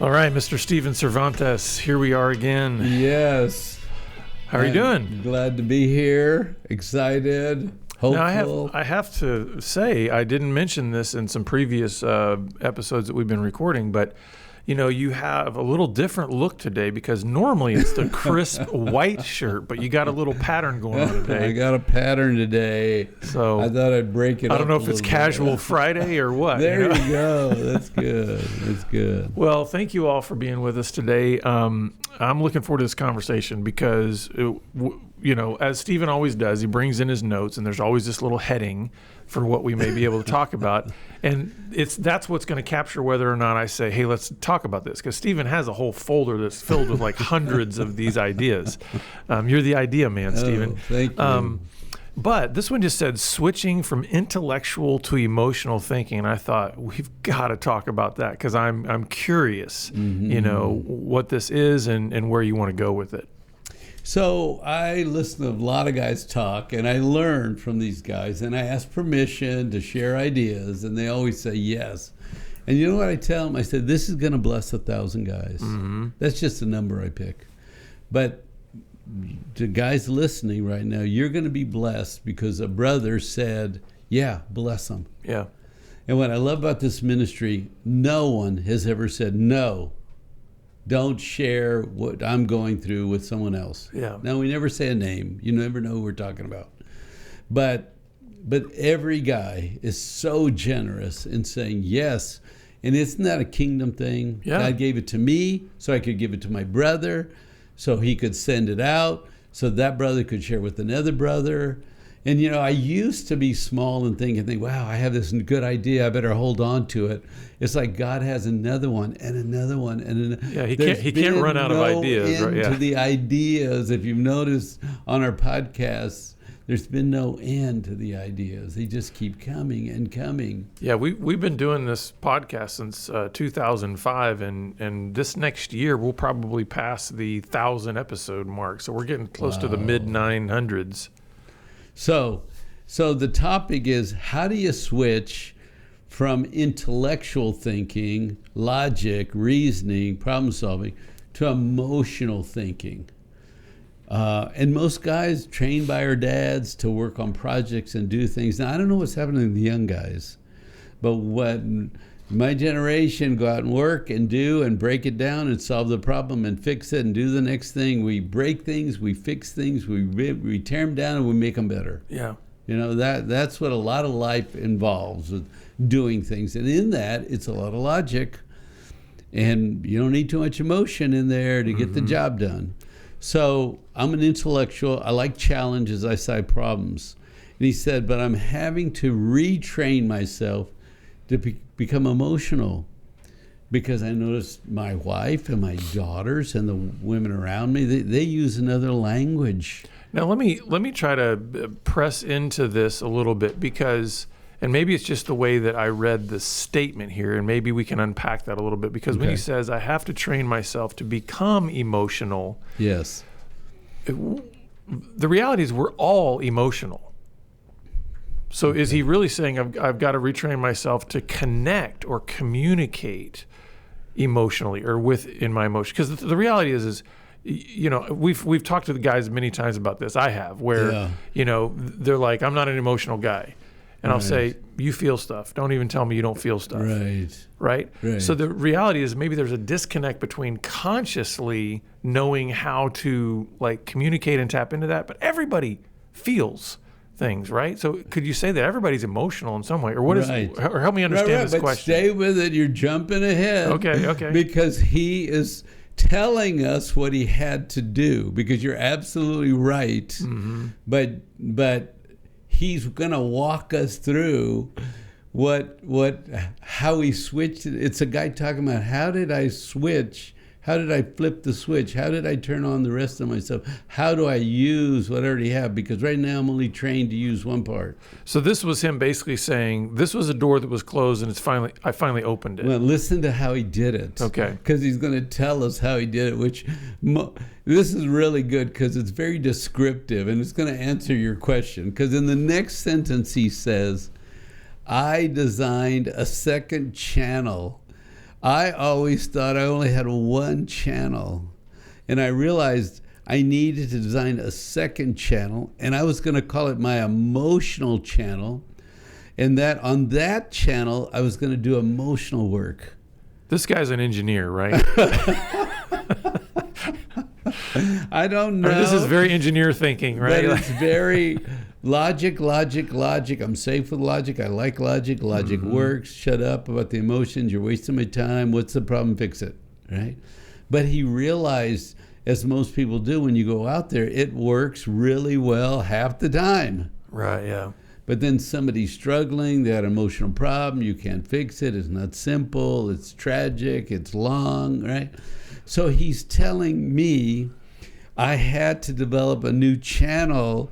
All right, Mr. Steven Cervantes, here we are again. Yes. How are you doing? Glad to be here. Excited. Hopeful. Now, I have to say, I didn't mention this in some previous episodes that we've been recording, but you have a little different look today because normally it's the crisp white shirt, but you got a little pattern going on today. I got a pattern today, so I thought I'd break it up. I don't know if it's casual Friday or what. There you go. That's good. That's good. Well, thank you all for being with us today. I'm looking forward to this conversation because, as Stephen always does, he brings in his notes, and there's always this little heading for what we may be able to talk about. And that's what's going to capture whether or not I say, hey, let's talk about this. Because Stephen has a whole folder that's filled with like hundreds of these ideas. You're the idea man, Stephen. Thank you. But this one just said switching from intellectual to emotional thinking. And I thought, we've got to talk about that because I'm curious, what this is and where you want to go with it. So I listen to a lot of guys talk, and I learn from these guys, and I ask permission to share ideas, and they always say yes. And you know what I tell them? I said, this is going to bless 1,000 guys. Mm-hmm. That's just a number I pick. But to guys listening right now, you're going to be blessed because a brother said, yeah, bless them. Yeah. And what I love about this ministry, no one has ever said no. Don't share what I'm going through with someone else. Yeah. Now, we never say a name. You never know who we're talking about. But every guy is so generous in saying yes. And isn't that a kingdom thing? Yeah. God gave it to me so I could give it to my brother, so he could send it out, so that brother could share with another brother. And, I used to be small and think, wow, I have this good idea. I better hold on to it. It's like God has another one and another one. And another. Yeah, he can't run out of ideas. Right? Yeah. To the ideas. If you've noticed on our podcasts, there's been no end to the ideas. They just keep coming and coming. Yeah, we've been doing this podcast since 2005, and this next year we'll probably pass the 1,000 episode mark. So we're getting close to the mid 900s. So the topic is, how do you switch from intellectual thinking, logic, reasoning, problem solving, to emotional thinking? And most guys trained by our dads to work on projects and do things. Now, I don't know what's happening to the young guys, but what my generation go out and work and do and break it down and solve the problem and fix it and do the next thing. We break things, we fix things, we tear them down and we make them better. Yeah. That's what a lot of life involves, with doing things. And in that, it's a lot of logic. And you don't need too much emotion in there to get the job done. So I'm an intellectual. I like challenges. I solve problems. And he said, but I'm having to retrain myself to become emotional, because I noticed my wife and my daughters and the women around me, they use another language. Now let me try to press into this a little bit, because, and maybe it's just the way that I read the statement here, and maybe we can unpack that a little bit, because when he says I have to train myself to become emotional, yes, the reality is we're all emotional. So is he really saying I've got to retrain myself to connect or communicate emotionally or in my emotion? Because the reality is we've talked to the guys many times about this. I have, where they're like, I'm not an emotional guy, and I'll say, you feel stuff. Don't even tell me you don't feel stuff. Right. So the reality is maybe there's a disconnect between consciously knowing how to communicate and tap into that, but everybody feels things, right? So could you say that everybody's emotional in some way, or what is? Or help me understand this but question. Stay with it. You're jumping ahead. Okay. Because he is telling us what he had to do. Because you're absolutely right. Mm-hmm. But he's going to walk us through how he switched. It's a guy talking about, how did I switch? How did I flip the switch? How did I turn on the rest of myself? How do I use what I already have? Because right now I'm only trained to use one part. So this was him basically saying, this was a door that was closed and I finally opened it. Well, listen to how he did it. Okay. Because he's going to tell us how he did it, which this is really good because it's very descriptive and it's going to answer your question. Because in the next sentence he says, I designed a second channel I always thought I only had one channel, and I realized I needed to design a second channel, and I was going to call it my emotional channel, and that on that channel I was going to do emotional work. This guy's an engineer, right? I don't know. I mean, this is very engineer thinking, right? But it's very logic. I'm safe with logic. I like logic. Logic works. Shut up about the emotions. You're wasting my time. What's the problem? Fix it, right? But he realized, as most people do when you go out there, it works really well half the time. Right, yeah. But then somebody's struggling, they had an emotional problem, you can't fix it, it's not simple, it's tragic, it's long, right? So he's telling me I had to develop a new channel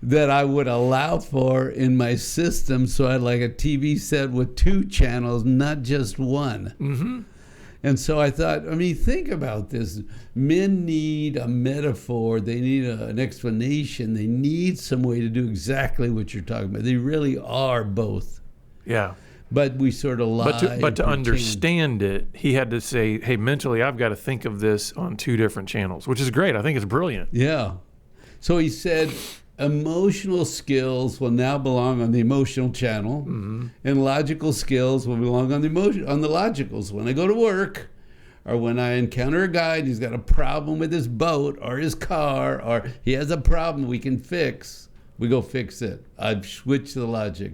that I would allow for in my system, so I had like a TV set with 2 channels, not just one. Mm-hmm. And so I thought, I mean, think about this. Men need a metaphor. They need an explanation. They need some way to do exactly what you're talking about. They really are both. Yeah. But we sort of lie. But to understand it, he had to say, hey, mentally, I've got to think of this on 2 different channels, which is great. I think it's brilliant. Yeah. So he said, emotional skills will now belong on the emotional channel, and logical skills will belong on the logicals. When I go to work, or when I encounter a guy and he's got a problem with his boat or his car, or he has a problem we can fix, we go fix it. I've switched to the logic.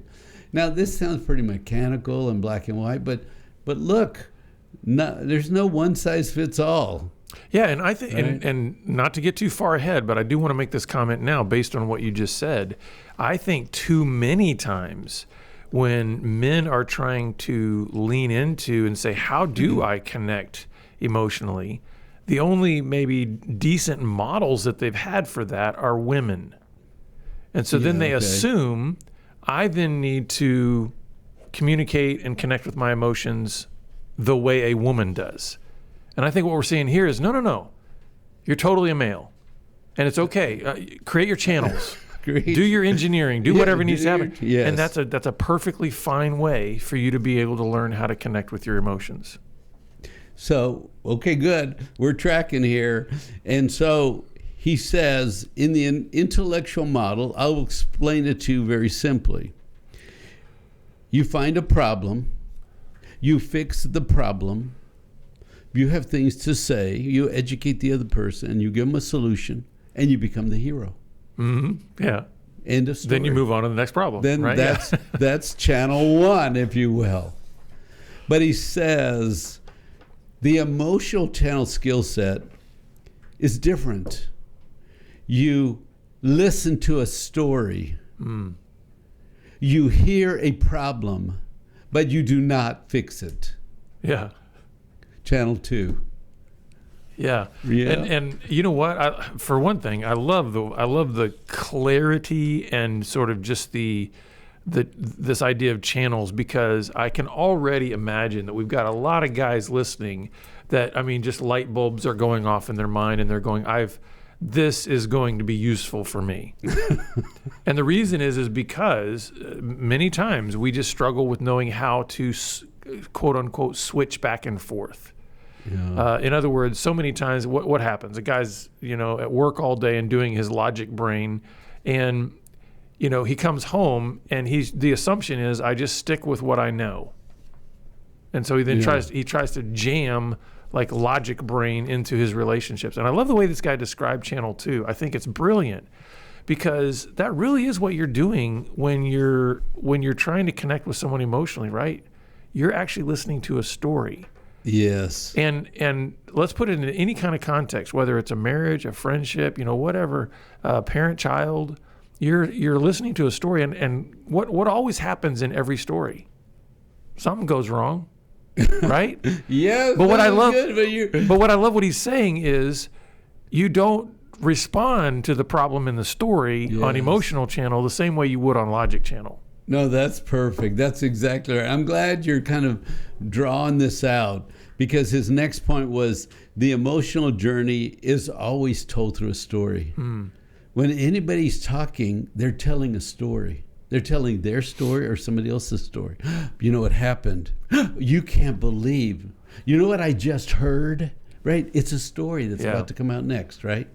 Now, this sounds pretty mechanical and black and white, but look, there's no one size fits all. Yeah, and I think, and not to get too far ahead, but I do want to make this comment now based on what you just said. I think too many times when men are trying to lean into and say, how do I connect emotionally? The only maybe decent models that they've had for that are women. And so then they assume I then need to communicate and connect with my emotions the way a woman does. And I think what we're seeing here is, no. You're totally a male. And it's okay. Create your channels. Do your engineering. Do whatever needs to happen. Yes. And that's a perfectly fine way for you to be able to learn how to connect with your emotions. So, okay, good. We're tracking here. And so he says, in the intellectual model, I'll explain it to you very simply. You find a problem. You fix the problem. You have things to say, you educate the other person, and you give them a solution, and you become the hero. Mm-hmm. Yeah. End of story. Then you move on to the next problem. Then right? that's channel 1, if you will. But he says the emotional channel skill set is different. You listen to a story. You hear a problem, but you do not fix it. Yeah. Channel 2. Yeah. Yeah. And you know what? For one thing, I love the clarity and sort of just this idea of channels, because I can already imagine that we've got a lot of guys listening that, I mean, just light bulbs are going off in their mind and they're going, this is going to be useful for me. And the reason is because many times we just struggle with knowing how to quote unquote switch back and forth. Yeah. In other words, so many times what happens? A guy's, at work all day and doing his logic brain, and, he comes home and the assumption is I just stick with what I know. And so he then tries to jam like logic brain into his relationships. And I love the way this guy described channel 2. I think it's brilliant, because that really is what you're doing when you're trying to connect with someone emotionally, right? You're actually listening to a story. Yes. And let's put it in any kind of context, whether it's a marriage, a friendship, whatever, parent, child, you're listening to a story, and what always happens in every story? Something goes wrong, right? Yes. But what I love, good, but what I love what he's saying is, you don't respond to the problem in the story on emotional channel the same way you would on logic channel. No, that's perfect. That's exactly right. I'm glad you're kind of drawing this out, because his next point was the emotional journey is always told through a story. When anybody's talking, they're telling a story. They're telling their story or somebody else's story. You know what happened? You can't believe. You know what I just heard? Right? It's a story that's about to come out next, right?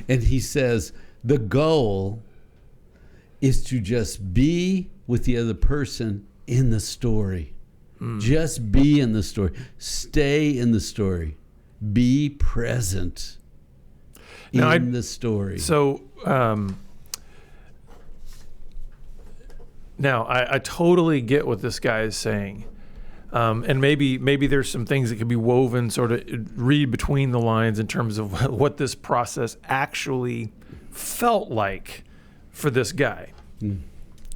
And he says, the goal is to just be with the other person in the story. Just be in the story. Stay in the story. Be present in the story. So now I totally get what this guy is saying. And maybe there's some things that could be woven, sort of read between the lines in terms of what this process actually felt like for this guy.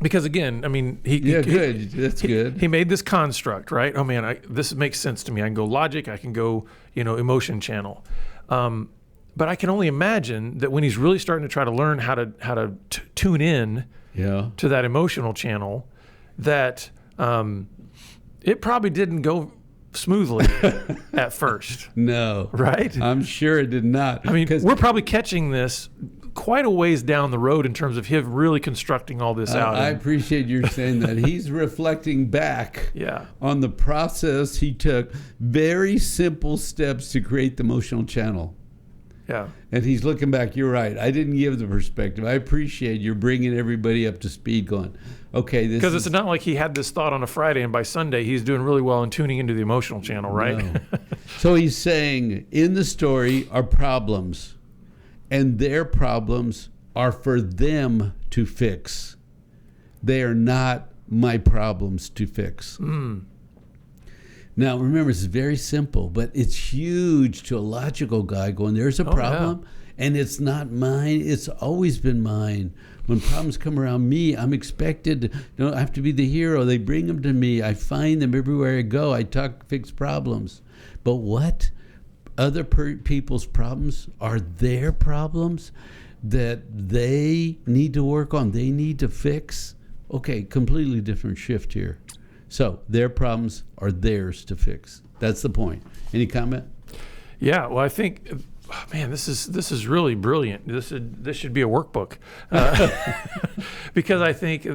Because again, I mean, That's good. He made this construct, right? Oh man, this makes sense to me. I can go logic, I can go, emotion channel. But I can only imagine that when he's really starting to try to learn how to tune in to that emotional channel, that it probably didn't go smoothly at first. No. Right? I'm sure it did not. I mean, we're probably catching this quite a ways down the road in terms of him really constructing all this out. I appreciate you saying that. He's reflecting back on the process he took. Very simple steps to create the emotional channel. Yeah. And he's looking back. You're right. I didn't give the perspective. I appreciate you're bringing everybody up to speed going, okay, this because it's not like he had this thought on a Friday and by Sunday he's doing really well in tuning into the emotional channel, right? No. So he's saying in the story are problems, and their problems are for them to fix. They are not my problems to fix. Now, remember, it's very simple, but it's huge to a logical guy going, there's a problem, and it's not mine. It's always been mine. When problems come around me, I'm expected to, I have to be the hero. They bring them to me. I find them everywhere I go. I fix problems. But what? Other people's problems are their problems that they need to work on, they need to fix. Okay, completely different shift here. So their problems are theirs to fix. That's the point. Any comment? Yeah, well, I think, man, this is really brilliant. This should be a workbook. Because I think,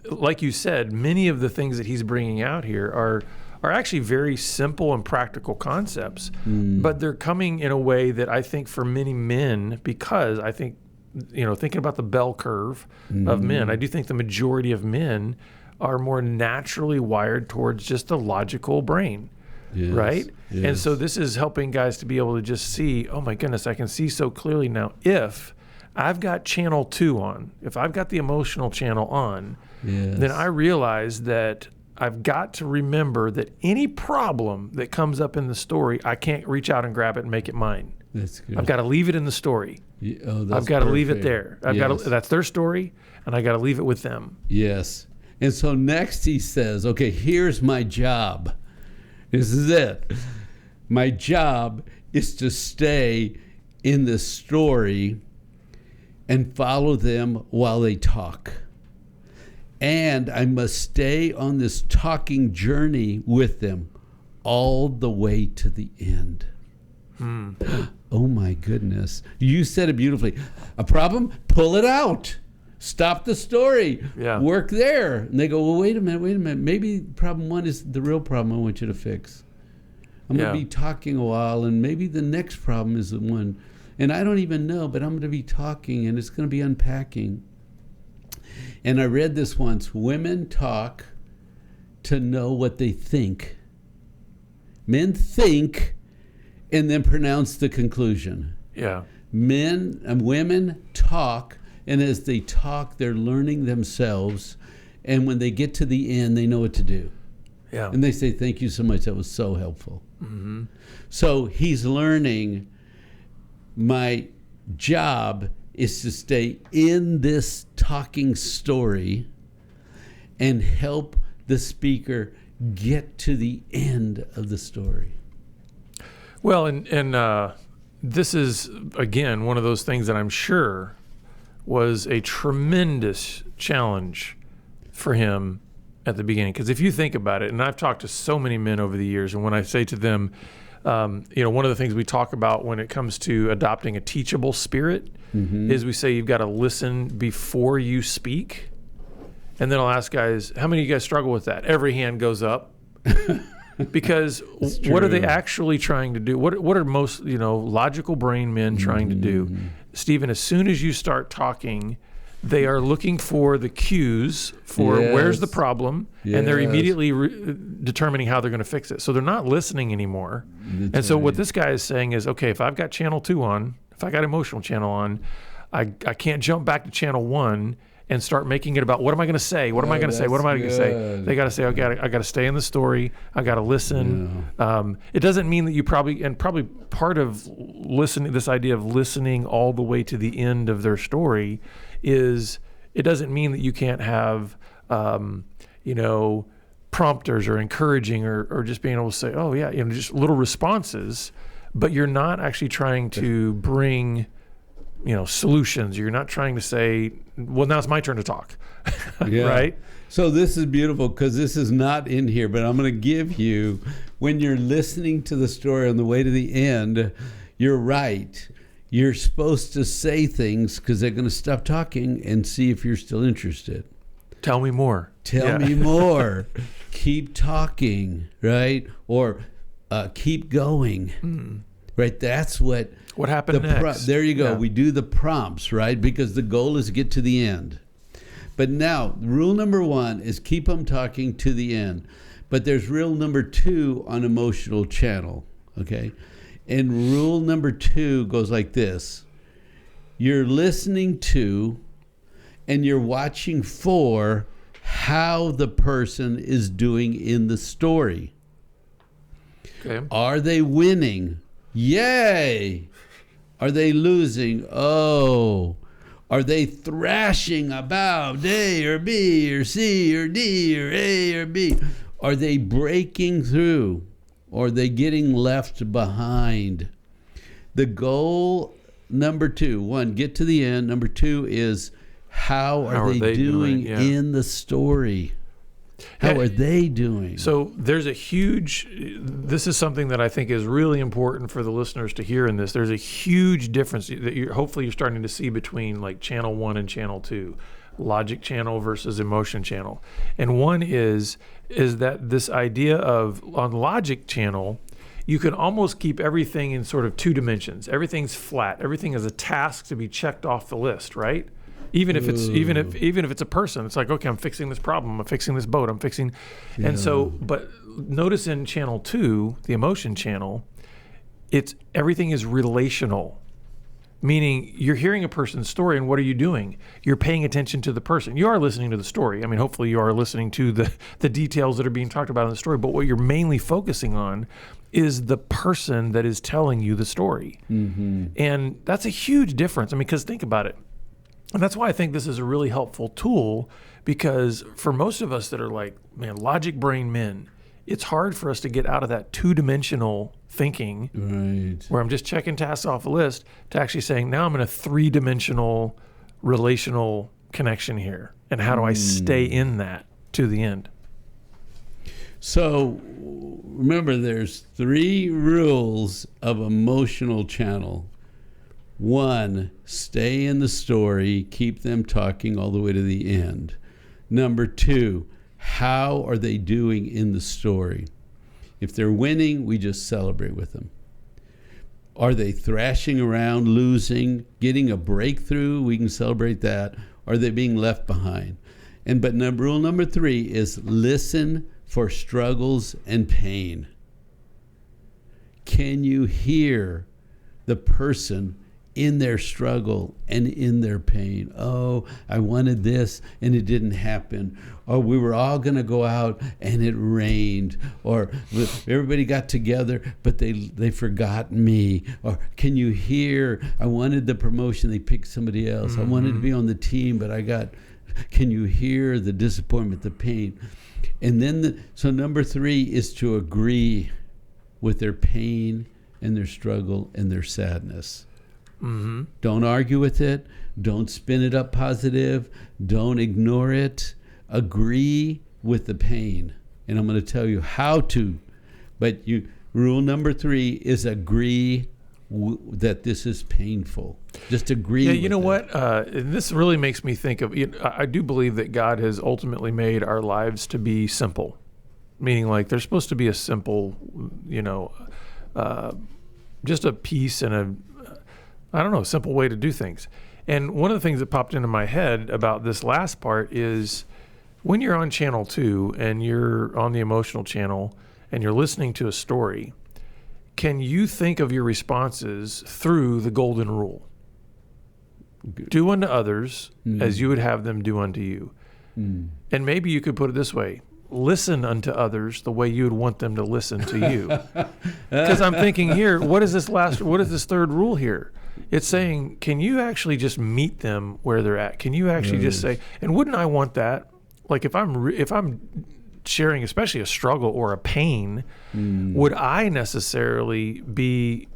like you said, many of the things that he's bringing out here are actually very simple and practical concepts, but they're coming in a way that I think for many men, because I think, thinking about the bell curve of men, I do think the majority of men are more naturally wired towards just the logical brain, right? Yes. And so this is helping guys to be able to just see, oh my goodness, I can see so clearly now. If I've got channel 2 on, if I've got the emotional channel on, then I realize that I've got to remember that any problem that comes up in the story, I can't reach out and grab it and make it mine. That's good. I've got to leave it in the story. I've got to leave it there. That's their story, and I got to leave it with them. Yes. And so next he says, okay, here's my job. This is it. My job is to stay in the story and follow them while they talk. And I must stay on this talking journey with them all the way to the end. Oh my goodness. You said it beautifully. A problem? Pull it out. Stop the story. Work there. And they go, well, wait a minute. Maybe problem 1 is the real problem I want you to fix. I'm going to be talking a while, and maybe the next problem is the one. And I don't even know, but I'm going to be talking, and it's going to be unpacking. And I read this once. Women talk to know what they think. Men think and then pronounce the conclusion. Men and women talk, and as they talk, they're learning themselves. And when they get to the end, they know what to do. And they say, thank you so much. That was so helpful. So he's learning, my job is to stay in this talking story and help the speaker get to the end of the story. Well, and this is, again, one of those things that I'm sure was a tremendous challenge for him at the beginning. Because if you think about it, and I've talked to so many men over the years, and when I say to them, one of the things we talk about when it comes to adopting a teachable spirit is we say you've got to listen before you speak. And then I'll ask guys, how many of you guys struggle with that? Every hand goes up. Because It's what are they true. actually trying to do? What are most, logical brain men trying to do? Stephen, as soon as you start talking, they are looking for the cues for where's the Yes. problem, and they're Yes. immediately determining how they're going to fix it. So they're not listening anymore. That's And so what right. this guy is saying is, okay, if I've got channel 2 on, if I got emotional channel on, I can't jump back to channel 1 and start making it about what am I going to say? What am I going to say? What am I going to say? good. They got to say, I got to stay in the story. I got to listen. It doesn't mean that you probably part of listening, this idea of listening all the way to the end of their story is, it doesn't mean that you can't have, prompters or encouraging or just being able to say, oh yeah, just little responses, but you're not actually trying to bring, solutions. You're not trying to say, well, now it's my turn to talk. Yeah. Right? So this is beautiful because this is not in here, but I'm going to give you, when you're listening to the story on the way to the end, you're right. You're supposed to say things because they're going to stop talking and see if you're still interested. Tell me more. Tell me more. Keep talking, right? Or keep going. Right? That's what happened next? there you go. Yeah. We do the prompts, right? Because the goal is to get to the end. But now, rule number 1 is keep them talking to the end. But there's rule number 2 on emotional channel, okay? And rule number 2 goes like this. You're listening to and you're watching for how the person is doing in the story. Okay. Are they winning? Yay! Are they losing? Oh. Are they thrashing about A or B or C or D or A or B? Are they breaking through? Or are they getting left behind? The goal, number 2, 1, get to the end. Number 2 is how are they doing Yeah. in the story? How are they doing? So there's this is something that I think is really important for the listeners to hear in this. There's a huge difference that hopefully you're starting to see between like channel 1 and channel 2, logic channel versus emotion channel. And one is that this idea of on logic channel, you can almost keep everything in sort of 2 dimensions. Everything's flat. Everything is a task to be checked off the list, right? Even if it's a person, it's like, okay, I'm fixing this problem, I'm fixing this boat, I'm fixing, and so. But notice in channel 2, the emotion channel, everything is relational, meaning you're hearing a person's story, and what are you doing? You're paying attention to the person. You are listening to the story. I mean, hopefully you are listening to the details that are being talked about in the story. But what you're mainly focusing on is the person that is telling you the story, and that's a huge difference. I mean, because think about it. And that's why I think this is a really helpful tool, because for most of us that are like, man, logic brain men, it's hard for us to get out of that 2-dimensional thinking, right, where I'm just checking tasks off a list, to actually saying, now I'm in a 3-dimensional relational connection here. And how do I stay in that to the end? So remember, there's 3 rules of emotional channel. 1, stay in the story, keep them talking all the way to the end. Number 2, how are they doing in the story? If they're winning, we just celebrate with them. Are they thrashing around, losing, getting a breakthrough? We can celebrate that. Are they being left behind? But rule number 3 is listen for struggles and pain. Can you hear the person in their struggle and in their pain? Oh, I wanted this and it didn't happen. Or we were all going to go out and it rained. Or everybody got together but they forgot me. Or can you hear, I wanted the promotion, they picked somebody else. I wanted to be on the team but can you hear the disappointment, the pain? And then so number 3 is to agree with their pain and their struggle and their sadness. Don't argue with it. Don't spin it up positive. Don't ignore it. Agree with the pain. And I'm going to tell you how to. But rule number 3 is agree that this is painful. Just agree. Yeah, with you know it. what? This really makes me think of. I do believe that God has ultimately made our lives to be simple. meaning like there's supposed to be a simple, just a piece and simple way to do things. And one of the things that popped into my head about this last part is when you're on channel 2 and you're on the emotional channel and you're listening to a story, can you think of your responses through the golden rule? Do unto others as you would have them do unto you. And maybe you could put it this way: listen unto others the way you would want them to listen to you. Because I'm thinking here, what is this third rule here? It's saying, can you actually just meet them where they're at? Can you actually just say, and wouldn't I want that? Like if I'm sharing, especially a struggle or a pain, would I necessarily be,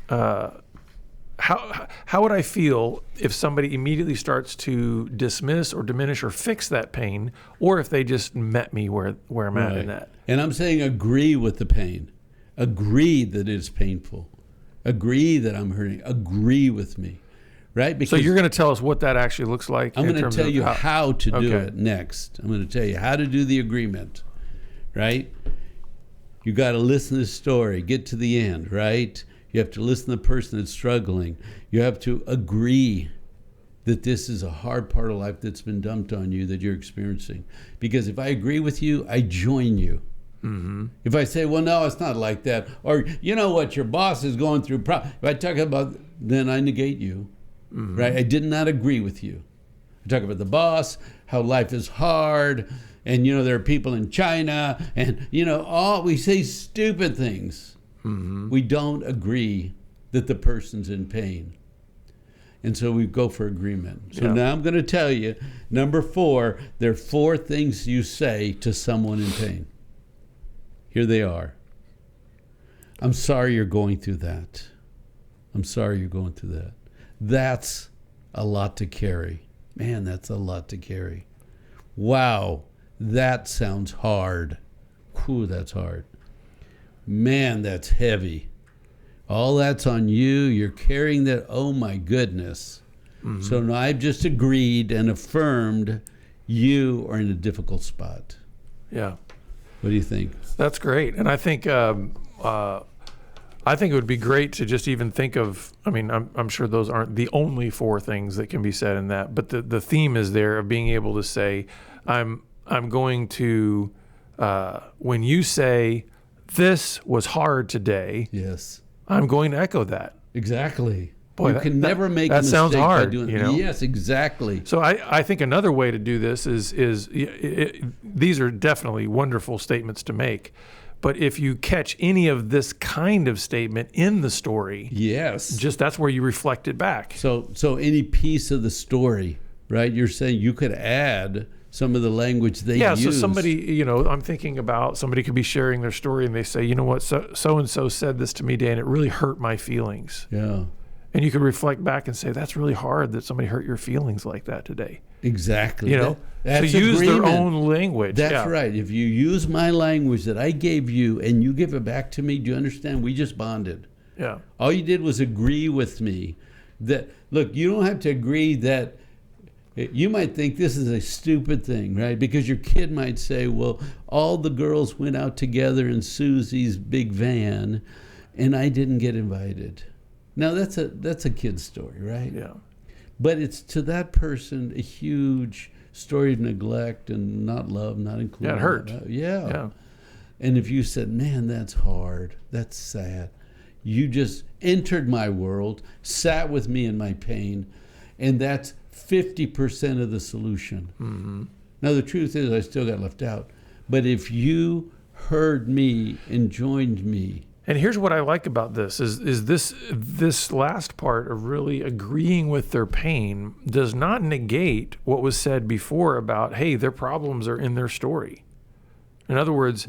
how would I feel if somebody immediately starts to dismiss or diminish or fix that pain, or if they just met me where I'm at in that? And I'm saying agree with the pain. Agree that it's painful. Agree that I'm hurting. Agree with me. Right? So you're going to tell us what that actually looks like? I'm going to tell you how to do it next. I'm going to tell you how to do the agreement. Right? You got to listen to the story. Get to the end. Right? You have to listen to the person that's struggling. You have to agree that this is a hard part of life that's been dumped on you that you're experiencing. Because if I agree with you, I join you. If I say, well, no, it's not like that, or you know what, your boss is going through if I talk about, then I negate you. Right? I did not agree with you. I talk about the boss, how life is hard, and there are people in China, and we say stupid things. We don't agree that the person's in pain. And so we go for agreement. So now I'm going to tell you, number 4, there are 4 things you say to someone in pain. Here they are. I'm sorry you're going through that. I'm sorry you're going through that. That's a lot to carry. Man, that's a lot to carry. Wow, that sounds hard. Whew, that's hard. Man, that's heavy. All that's on you. You're carrying that. Oh, my goodness. So now I've just agreed and affirmed you are in a difficult spot. Yeah. What do you think? That's great. And I think it would be great to just even think of, I'm sure those aren't the only 4 things that can be said in that, but the theme is there of being able to say, I'm going to, when you say, this was hard today. Yes. I'm going to echo that. Exactly. Boy, you can never make a mistake sounds hard, by doing it. Yes, exactly. So I think another way to do this is these are definitely wonderful statements to make. But if you catch any of this kind of statement in the story, just that's where you reflect it back. So any piece of the story, right? You're saying you could add some of the language they use. Yeah, so somebody, I'm thinking about somebody could be sharing their story and they say, you know what, so-and-so said this to me today and it really hurt my feelings. Yeah. And you could reflect back and say, that's really hard that somebody hurt your feelings like that today. Exactly. That's so use agreement. Their own language. That's right. If you use my language that I gave you and you give it back to me, do you understand? We just bonded. Yeah. All you did was agree with me that, look, you don't have to agree that. You might think this is a stupid thing, right? Because your kid might say, well, all the girls went out together in Susie's big van and I didn't get invited. Now, that's a kid's story, right? Yeah. But it's to that person a huge story of neglect and not love, not included. Yeah, it hurt. Yeah. And if you said, man, that's hard, that's sad. You just entered my world, sat with me in my pain, and that's 50% of the solution. Now, the truth is I still got left out. But if you heard me and joined me. And here's what I like about this is this last part of really agreeing with their pain does not negate what was said before about, hey, their problems are in their story. In other words,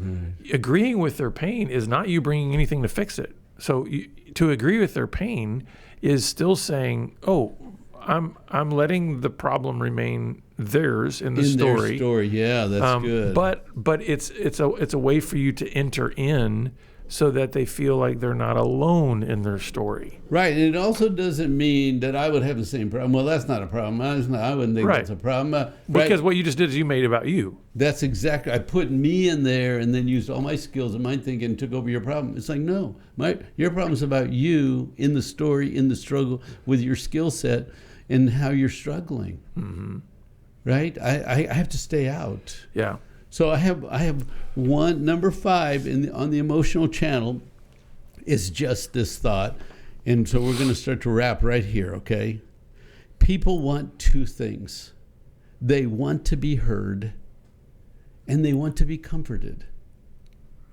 agreeing with their pain is not you bringing anything to fix it. So to agree with their pain is still saying, oh, I'm letting the problem remain theirs in the story. Their story, yeah, that's good. But it's a way for you to enter in so that they feel like they're not alone in their story. Right, and it also doesn't mean that I would have the same problem. Well, that's not a problem. I wouldn't think that's a problem. Right? Because what you just did is you made it about you. That's exactly. I put me in there and then used all my skills and my thinking and took over your problem. It's like, no, your problem's about you in the story, in the struggle with your skill set and how you're struggling. Mm-hmm. Right? I have to stay out. Yeah. So I have one, number 5 on the emotional channel is just this thought. And so we're going to start to wrap right here, okay? People want 2 things. They want to be heard and they want to be comforted.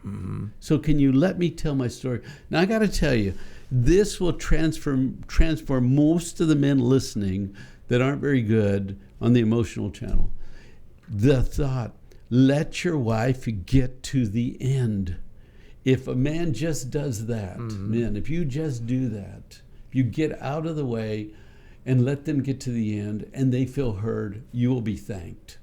Mm-hmm. So can you let me tell my story? Now I got to tell you, this will transform most of the men listening that aren't very good on the emotional channel. The thought, let your wife get to the end. If a man just does that, men, if you just do that, if you get out of the way and let them get to the end and they feel heard, you will be thanked.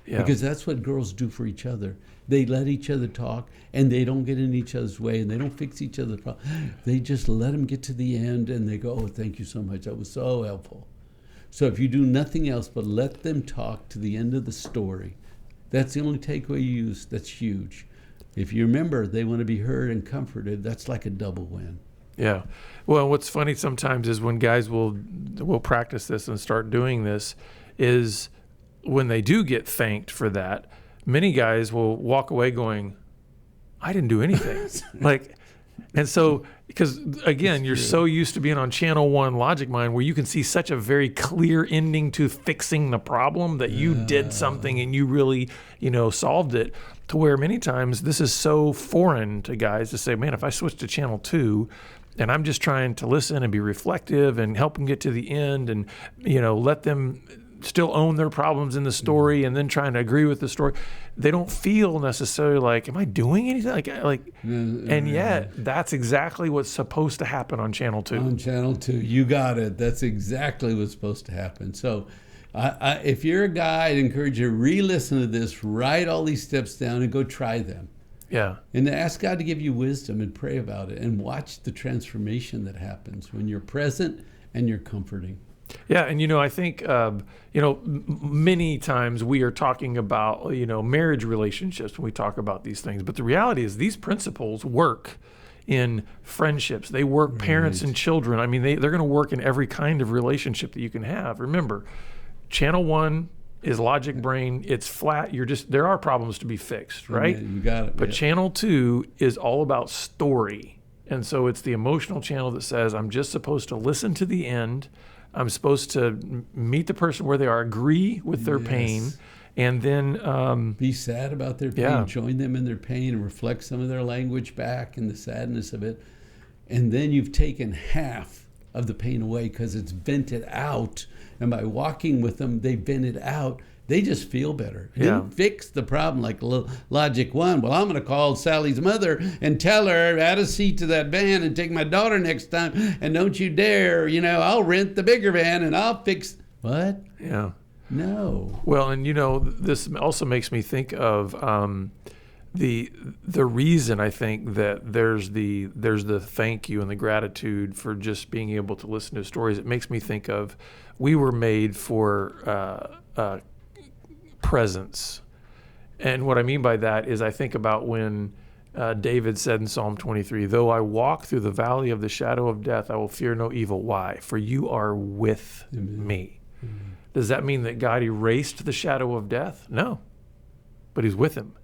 Yeah. Because that's what girls do for each other. They let each other talk and they don't get in each other's way and they don't fix each other's problems. They just let them get to the end and they go, oh, thank you so much. That was so helpful. So if you do nothing else but let them talk to the end of the story, that's the only takeaway you use. That's huge. If you remember, they want to be heard and comforted. That's like a double win. Yeah. Well, what's funny sometimes is when guys will practice this and start doing this is when they do get thanked for that, many guys will walk away going, I didn't do anything. And so, because again, you're so used to being on channel 1 Logic Mind where you can see such a very clear ending to fixing the problem that you did something and you really, solved it, to where many times this is so foreign to guys to say, man, if I switch to channel 2 and I'm just trying to listen and be reflective and help them get to the end and, let them still own their problems in the story and then trying to agree with the story, they don't feel necessarily like, am I doing anything? And yet that's exactly what's supposed to happen on channel 2. On channel 2, you got it. That's exactly what's supposed to happen. So if you're a guy, I'd encourage you to re-listen to this, write all these steps down and go try them. Yeah. And ask God to give you wisdom and pray about it and watch the transformation that happens when you're present and you're comforting. Yeah, and I think many times we are talking about marriage relationships when we talk about these things, but the reality is these principles work in friendships. They work parents and children. I mean, they're going to work in every kind of relationship that you can have. Remember, channel 1 is logic brain. It's flat. There are problems to be fixed, right? You got it. But channel 2 is all about story, and so it's the emotional channel that says I'm just supposed to listen to the end. I'm supposed to meet the person where they are, agree with their pain, and then be sad about their pain, join them in their pain, and reflect some of their language back and the sadness of it. And then you've taken half of the pain away because it's vented out. And by walking with them, they vent it out. They just feel better. It didn't fix the problem like Logic 1. Well, I'm going to call Sally's mother and tell her, add a seat to that van and take my daughter next time. And don't you dare, I'll rent the bigger van and I'll fix. What? Yeah. No. Well, and this also makes me think of the reason I think that there's the thank you and the gratitude for just being able to listen to stories. It makes me think of we were made for presence. And what I mean by that is I think about when David said in Psalm 23, though I walk through the valley of the shadow of death, I will fear no evil. Why? For you are with me. Amen. Does that mean that God erased the shadow of death? No, but he's with him.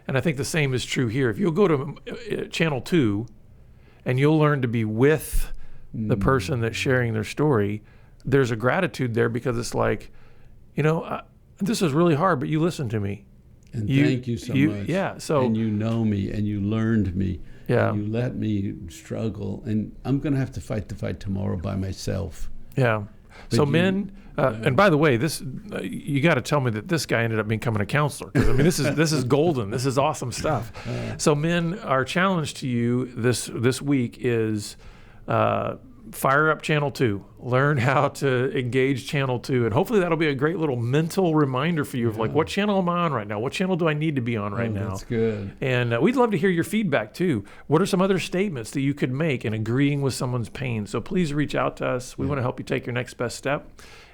And I think the same is true here. If you'll go to channel 2 and you'll learn to be with the person that's sharing their story, there's a gratitude there because it's like, this is really hard, but you listened to me. And thank you so much. Yeah. So, and you know me and you learned me. Yeah. And you let me struggle. And I'm going to have to fight the fight tomorrow by myself. Yeah. But so men, and by the way, this you got to tell me that this guy ended up becoming a counselor. Because this is golden. This is awesome stuff. So men, our challenge to you this week is fire up channel 2. Learn how to engage channel 2. And hopefully that'll be a great little mental reminder for you of like, what channel am I on right now? What channel do I need to be on right now? That's good. And we'd love to hear your feedback too. What are some other statements that you could make in agreeing with someone's pain? So please reach out to us. We want to help you take your next best step.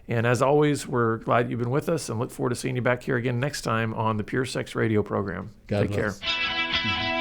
And as always, we're glad you've been with us and look forward to seeing you back here again next time on the Pure Sex Radio program. God Take bless. care.